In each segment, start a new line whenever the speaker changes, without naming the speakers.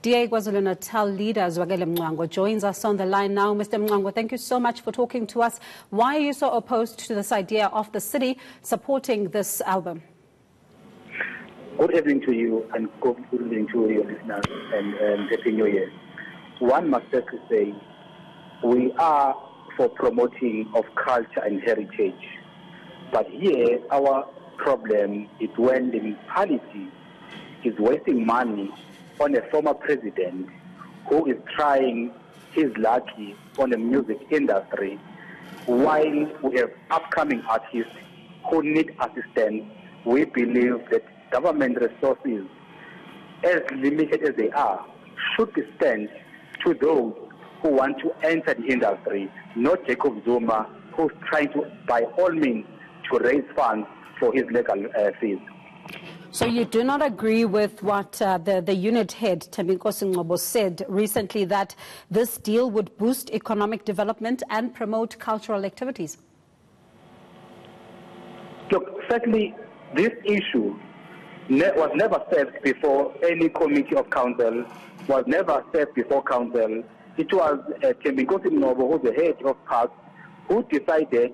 DA KwaZulu-Natal leader Zwakele Mncwango joins us on the line now. Mr. Mncwango, thank you so much for talking to us. Why are you so opposed to this idea of the city supporting this album?
Good evening to you and good evening to your listeners and Happy New Year. One must certainly say we are for promoting of culture and heritage. But here our problem is when the municipality is wasting money on a former president who is trying his lucky on the music industry, while we have upcoming artists who need assistance. We believe that government resources, as limited as they are, should be spent to those who want to enter the industry, not Jacob Zuma, who's trying to, by all means, to raise funds for his legal fees.
So you do not agree with what the unit head, Thembinkosi Ngcobo, said recently, that this deal would boost economic development and promote cultural activities?
Look, certainly this issue was never served before any committee of council, was never served before council. It was Thembinkosi Ngcobo, who's the head of parks, who decided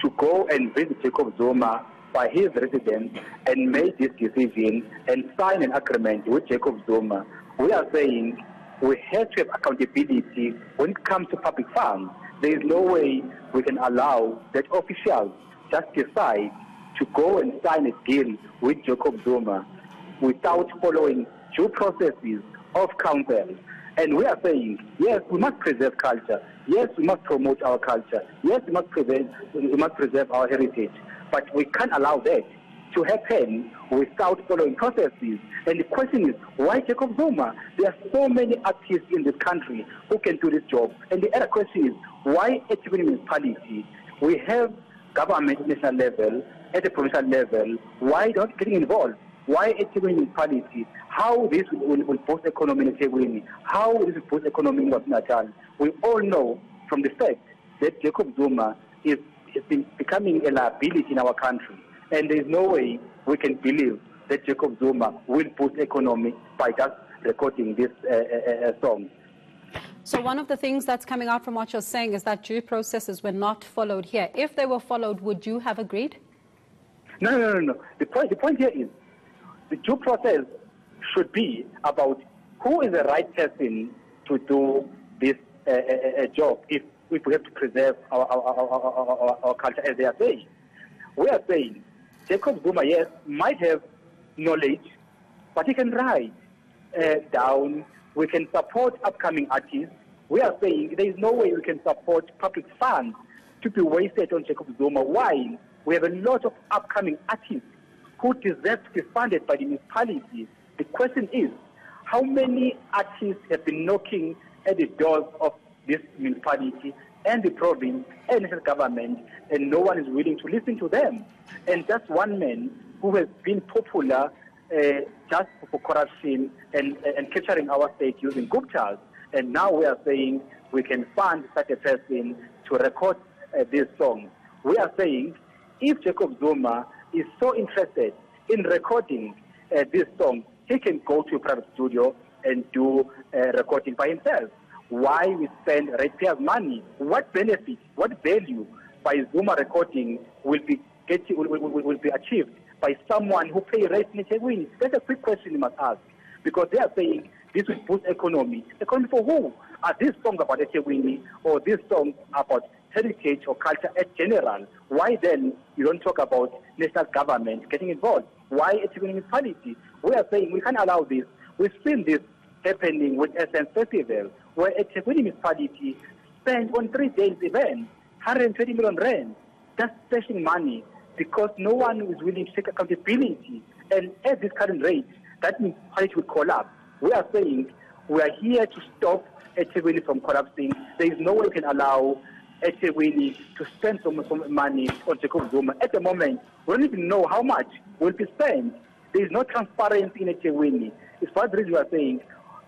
to go and visit Jacob Zuma by his residence and made this decision and sign an agreement with Jacob Zuma. We are saying we have to have accountability when it comes to public funds. There is no way we can allow that officials just decide to go and sign a deal with Jacob Zuma without following due processes of council. And we are saying, yes, we must preserve culture. Yes, we must promote our culture. Yes, we must preserve our heritage. But we can't allow that to happen without following processes. And the question is, why Jacob Zuma? There are so many artists in this country who can do this job. And the other question is, why eThekwini municipality? We have government at national level, at the provincial level. Why not getting involved? Why eThekwini municipality? How this will boost economy in eThekwini? How this will boost economy in KwaZulu-Natal? We all know from the fact that Jacob Zuma is becoming a liability in our country, and there is no way we can believe that Jacob Zuma will boost economy by just recording this song.
So one of the things that's coming out from what you're saying is that due processes were not followed here. If they were followed, would you have agreed?
No. The point here is the due process should be about who is the right person to do this job if we have to preserve our culture, as they are saying. We are saying Jacob Zuma, yes, might have knowledge, but he can write down. We can support upcoming artists. We are saying there is no way we can support public funds to be wasted on Jacob Zuma, while we have a lot of upcoming artists who deserve to be funded by the municipality. The question is, how many artists have been knocking at the doors of this municipality and the province and national government, and no one is willing to listen to them? And just one man who has been popular just for corruption and capturing our state using Guptas, and now we are saying we can fund such a person to record this song. We are saying if Jacob Zuma is so interested in recording this song, he can go to a private studio and do recording by himself. Why we spend ratepayers' money? What benefit, what value by Zuma recording will be achieved by someone who pays rates in eThekwini? That's a quick question you must ask, because they are saying this will boost economy. Economy for who? Are these songs about eThekwini or these songs about heritage or culture in general? Why then you don't talk about national government getting involved? Why eThekwini municipality? We are saying we can't allow this. We've seen this happening with Essence Festival, where eThekwini municipality spent on 3 days event 120 million rand, just spending money because no one is willing to take accountability. And at this current rate, that municipality will collapse. We are saying we are here to stop eThekwini from collapsing. There is no way we can allow eThekwini to spend so much money on Jacob Zuma. At the moment, we don't even know how much will be spent. There is no transparency in eThekwini. It's for the reason we are saying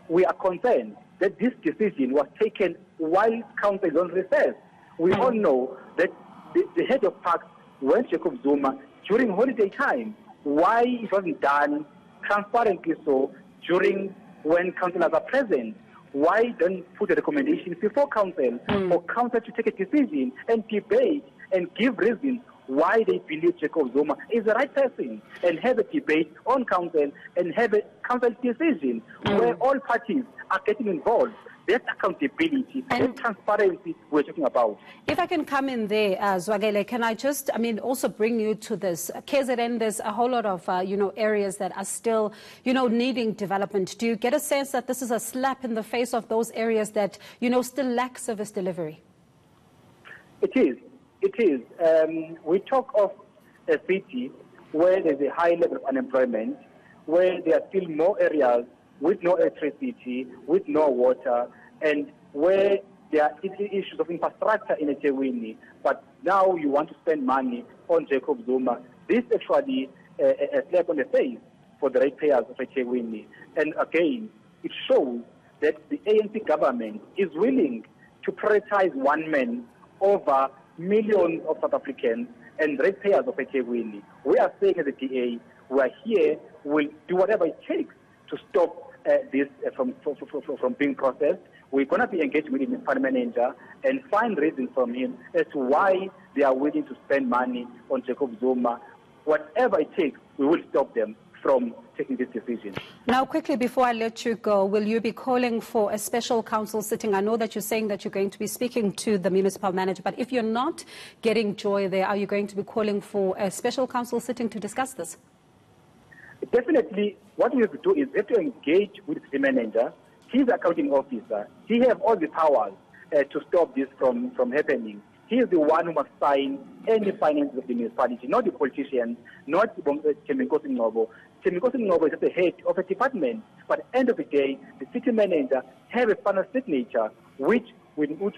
we are concerned that this decision was taken while council is on recess. We all know that the head of parks went Jacob Zuma during holiday time. Why it wasn't done transparently so during when councillors are present, why don't put a recommendation before council for council to take a decision and debate and give reasons why they believe Jacob Zuma is the right person, and have a debate on council and have a council decision where all parties are getting involved. That's accountability, and transparency we're talking about.
If I can come in there, Zwagele, can I just, also bring you to this. KZN, there's a whole lot of, areas that are still, needing development. Do you get a sense that this is a slap in the face of those areas that, still lack service delivery?
It is. It is. We talk of a city where there's a high level of unemployment, where there are still more areas with no electricity, with no water, and where there are issues of infrastructure in eThekwini. But now you want to spend money on Jacob Zuma. This is actually a slap on the face for the ratepayers of eThekwini. And again, it shows that the ANC government is willing to prioritize one man over millions of South Africans and ratepayers of eThekwini. We are saying as a DA, we are here, we'll do whatever it takes to stop this from being processed. We're going to be engaged with the municipal manager and find reasons from him as to why they are willing to spend money on Jacob Zuma. Whatever it takes, we will stop them from taking this decision.
Now, quickly, before I let you go, will you be calling for a special council sitting? I know that you're saying that you're going to be speaking to the municipal manager, but if you're not getting joy there, are you going to be calling for a special council sitting to discuss this?
Definitely, what we have to do is we have to engage with the manager. He's the accounting officer. He has all the powers to stop this from happening. He is the one who must sign any finances of the municipality, not the politicians, not Temikosi Ngcobo. Temikosi Ngcobo is just the head of a department, but at the end of the day, the city manager has a final signature, which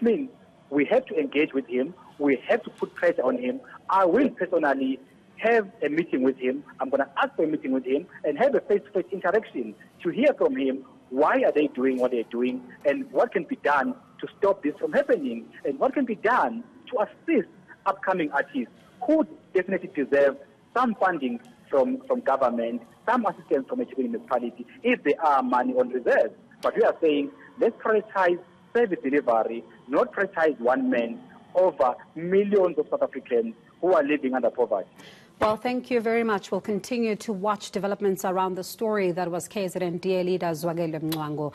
means we have to engage with him, we have to put pressure on him. I will personally have a meeting with him. I'm going to ask for a meeting with him and have a face-to-face interaction to hear from him why are they doing what they're doing and what can be done to stop this from happening and what can be done to assist upcoming artists who definitely deserve some funding from government, some assistance from a municipality if there are money on reserve. But we are saying let's prioritize service delivery, not prioritize one man over millions of South Africans who are living under poverty.
Well, thank you very much. We'll continue to watch developments around the story. That was KZN DA leader Zwagele Mncwango.